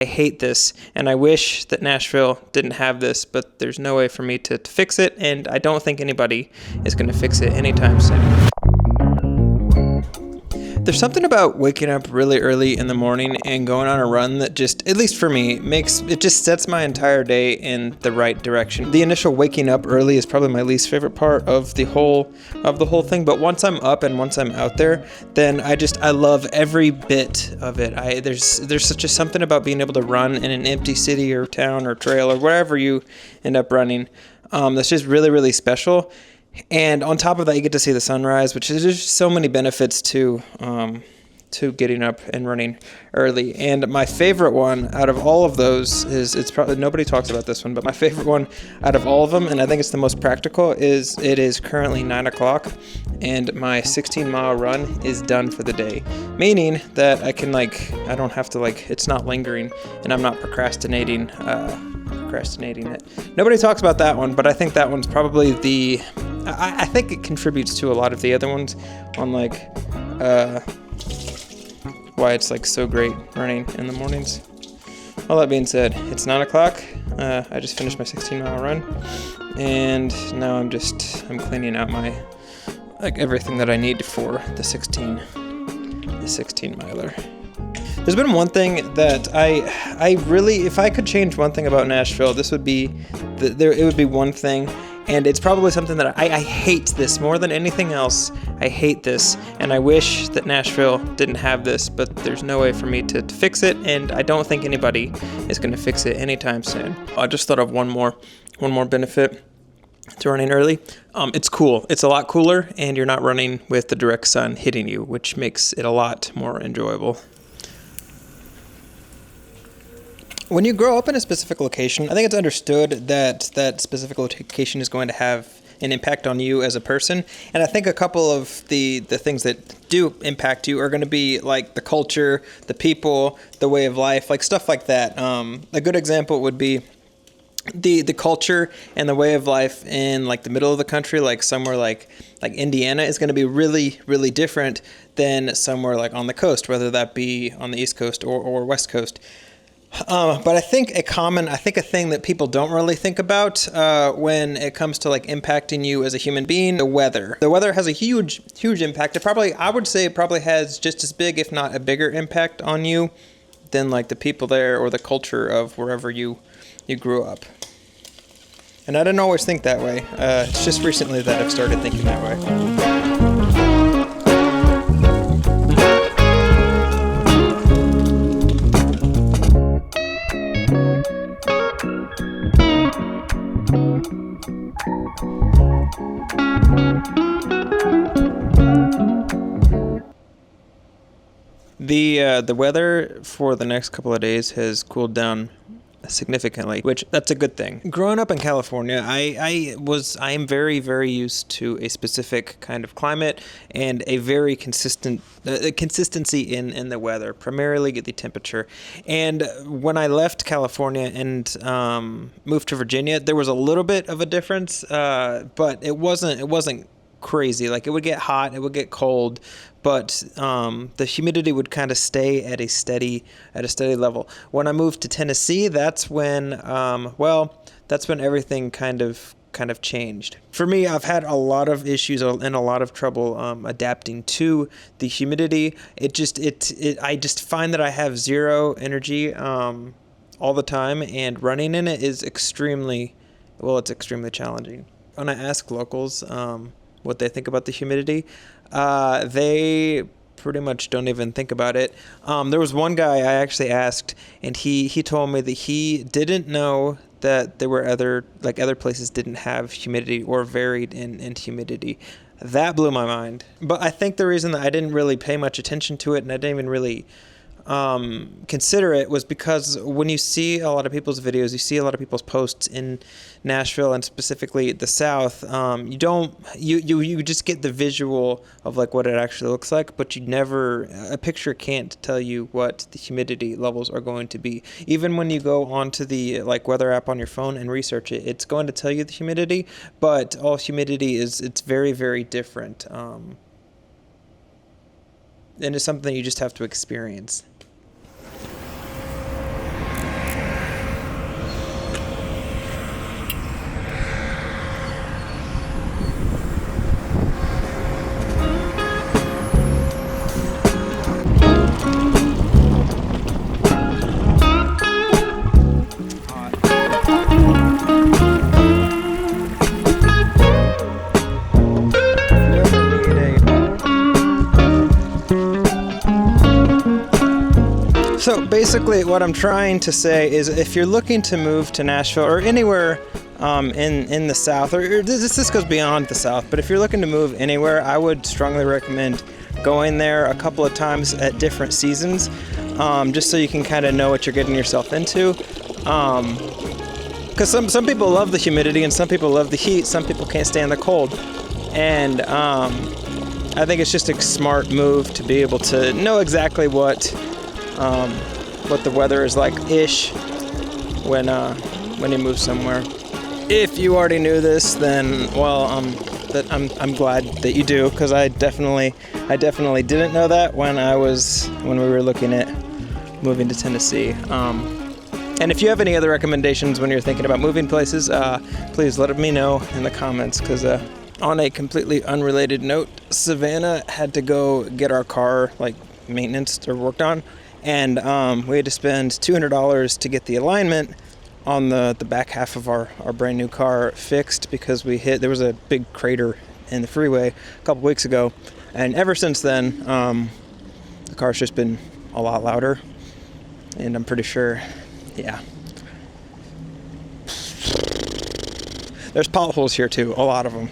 I hate this, and I wish that Nashville didn't have this, but there's no way for me to fix it, and I don't think anybody is going to fix it anytime soon. There's something about waking up really early in the morning and going on a run that just, at least for me, just sets my entire day in the right direction. The initial waking up early is probably my least favorite part of the whole thing, but once I'm up and once I'm out there, then I love every bit of it. There's such something about being able to run in an empty city or town or trail or wherever you end up running. That's just really, really special. And on top of that, you get to see the sunrise, which is just so many benefits to getting up and running early. And my favorite one out of all of those it's probably, nobody talks about this one, but my favorite one out of all of them, and I think it's the most practical, is it is currently 9 o'clock and my 16-mile run is done for the day. Meaning that I don't have to it's not lingering and I'm not procrastinating it. Nobody talks about that one, but I think that one's probably I think it contributes to a lot of the other ones on why it's so great running in the mornings. All that being said, it's 9 o'clock. I just finished my 16-mile run, and now I'm cleaning out my everything that I need for the 16 miler. There's been one thing that I really, if I could change one thing about Nashville, this would be it would be one thing. And it's probably something that I hate this more than anything else. I hate this, and I wish that Nashville didn't have this, but there's no way for me to fix it, and I don't think anybody is going to fix it anytime soon. I just thought of one more benefit to running early. It's cool. It's a lot cooler, and you're not running with the direct sun hitting you, which makes it a lot more enjoyable. When you grow up in a specific location, I think it's understood that that specific location is going to have an impact on you as a person. And I think a couple of the things that do impact you are going to be the culture, the people, the way of life, stuff like that. A good example would be the culture and the way of life in the middle of the country, somewhere like Indiana is going to be really, really different than somewhere on the coast, whether that be on the East Coast or West Coast. But I think a thing that people don't really think about when it comes to impacting you as a human being, the weather. The weather has a huge, huge impact. I would say it probably has just as big, if not a bigger impact on you than the people there or the culture of wherever you grew up. And I didn't always think that way. It's just recently that I've started thinking that way. The weather for the next couple of days has cooled down significantly, which that's a good thing. Growing up in California, I am very, very used to a specific kind of climate and a very consistency in the weather, primarily the temperature. And when I left California and moved to Virginia, there was a little bit of a difference, but it wasn't crazy. It would get hot, it would get cold, but the humidity would kind of stay at a steady level. When I moved to Tennessee, that's when everything kind of changed. For me, I've had a lot of issues and a lot of trouble adapting to the humidity. I just find that I have zero energy all the time, and running in it is extremely challenging. When I ask locals what they think about the humidity, they pretty much don't even think about it. There was one guy I actually asked, and he told me that he didn't know that there were other places didn't have humidity or varied in humidity. That blew my mind. But I think the reason that I didn't really pay much attention to it, and I didn't even really consider it, was because when you see a lot of people's videos, you see a lot of people's posts in Nashville and specifically the South, you just get the visual of what it actually looks like, but a picture can't tell you what the humidity levels are going to be. Even when you go onto the weather app on your phone and research it, it's going to tell you the humidity, but all humidity it's very, very different. And it's something you just have to experience. basically what I'm trying to say is if you're looking to move to Nashville or anywhere in the South, or this goes beyond the South, but if you're looking to move anywhere, I would strongly recommend going there a couple of times at different seasons, just so you can kind of know what you're getting yourself into. Because some people love the humidity and some people love the heat, some people can't stand the cold. And I think it's just a smart move to be able to know exactly what the weather is like-ish when you move somewhere. If you already knew this, then well, I'm glad that you do, because I definitely didn't know that when we were looking at moving to Tennessee. And if you have any other recommendations when you're thinking about moving places, please let me know in the comments, because on a completely unrelated note, Savannah had to go get our car maintenance or worked on, and we had to spend $200 to get the alignment on the back half of our brand new car fixed, because there was a big crater in the freeway a couple weeks ago, and ever since then the car's just been a lot louder, and I'm pretty sure, yeah, there's potholes here too, a lot of them.